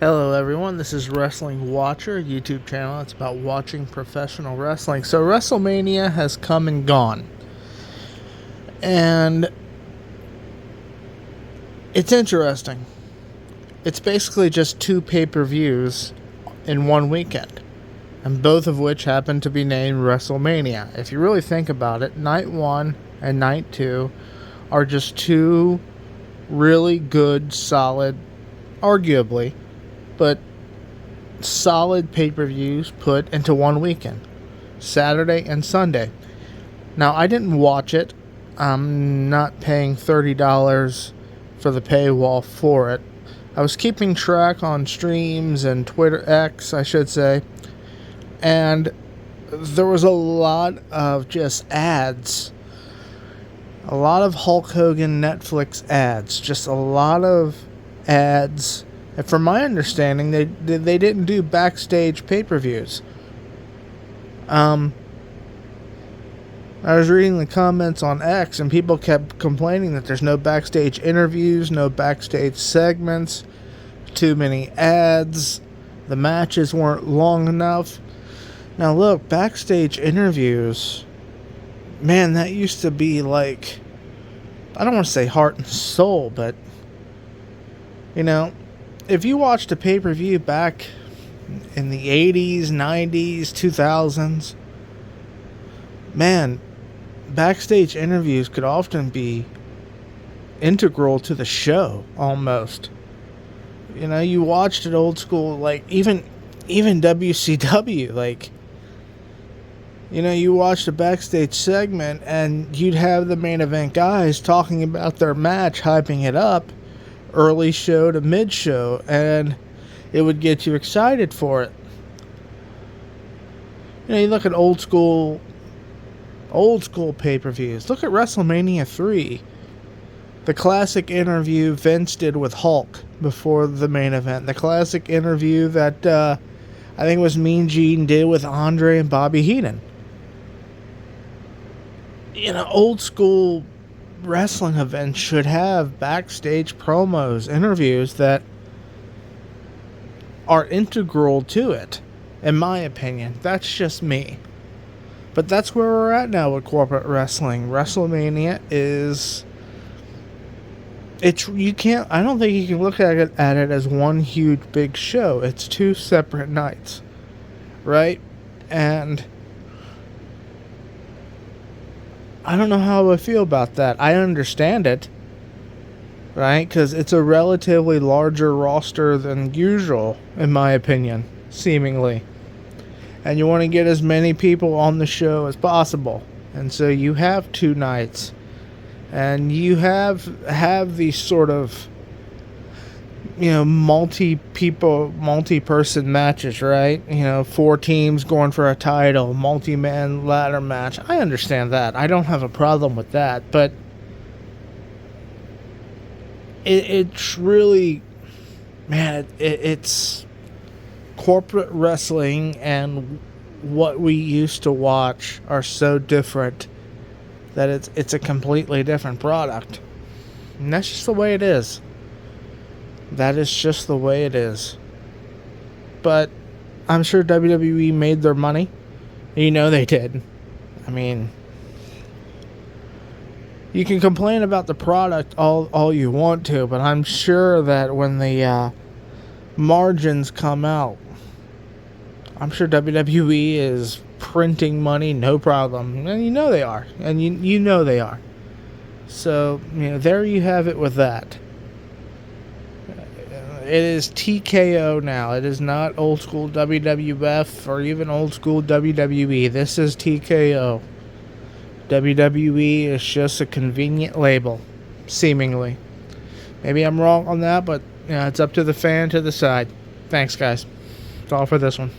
Hello everyone, this is Wrestling Watcher, a YouTube channel. It's about watching professional wrestling. So WrestleMania has come and gone. And it's interesting. It's basically just two pay-per-views in one weekend. And both of which happen to be named WrestleMania. If you really think about it, Night 1 and Night 2 are just two really good, solid, arguably, but solid pay-per-views put into one weekend, Saturday and Sunday. Now, I didn't watch it. I'm not paying $30 for the paywall for it. I was keeping track on streams and Twitter X, I should say, and there was a lot of just ads. A lot of Hulk Hogan Netflix ads. Just a lot of ads. And from my understanding, they didn't do backstage pay-per-views. I was reading the comments on X, and people kept complaining that there's no backstage interviews, no backstage segments, too many ads, the matches weren't long enough. Now look, backstage interviews, man, that used to be like, I don't want to say heart and soul, but, you know, if you watched a pay-per-view back in the 80s, 90s, 2000s, man, backstage interviews could often be integral to the show, almost. You know, you watched it old school, like, even WCW, like, you know, you watched a backstage segment and you'd have the main event guys talking about their match, hyping it up, early show to mid show, and it would get you excited for it. You know, you look at old school pay-per-views. Look at WrestleMania 3. The classic interview Vince did with Hulk before the main event. The classic interview that I think it was Mean Gene did with Andre and Bobby Heenan. You know, old school wrestling events should have backstage promos, interviews that are integral to it, in my opinion. That's just me. But that's where we're at now with corporate wrestling. WrestleMania is, I don't think you can look at it as one huge big show. It's two separate nights, right? And I don't know how I feel about that. I understand it, right? Because it's a relatively larger roster than usual, in my opinion, seemingly. And you want to get as many people on the show as possible. And so you have two nights. And you have these sort of, you know, multi-person matches, right? You know, 4 teams going for a title, multi-man ladder match. I understand that. I don't have a problem with that. But it's really, man, it's corporate wrestling and what we used to watch are so different that it's a completely different product. And that's just the way it is. That is just the way it is. But I'm sure WWE made their money. You know they did. I mean, you can complain about the product all you want to, but I'm sure that when the margins come out, I'm sure WWE is printing money, no problem. And you know they are. And you know they are. So, you know, there you have it with that. It is TKO now. It is not old school WWF or even old school WWE. This is TKO. WWE is just a convenient label, seemingly. Maybe I'm wrong on that, but you know, it's up to the fan to decide. Thanks, guys. That's all for this one.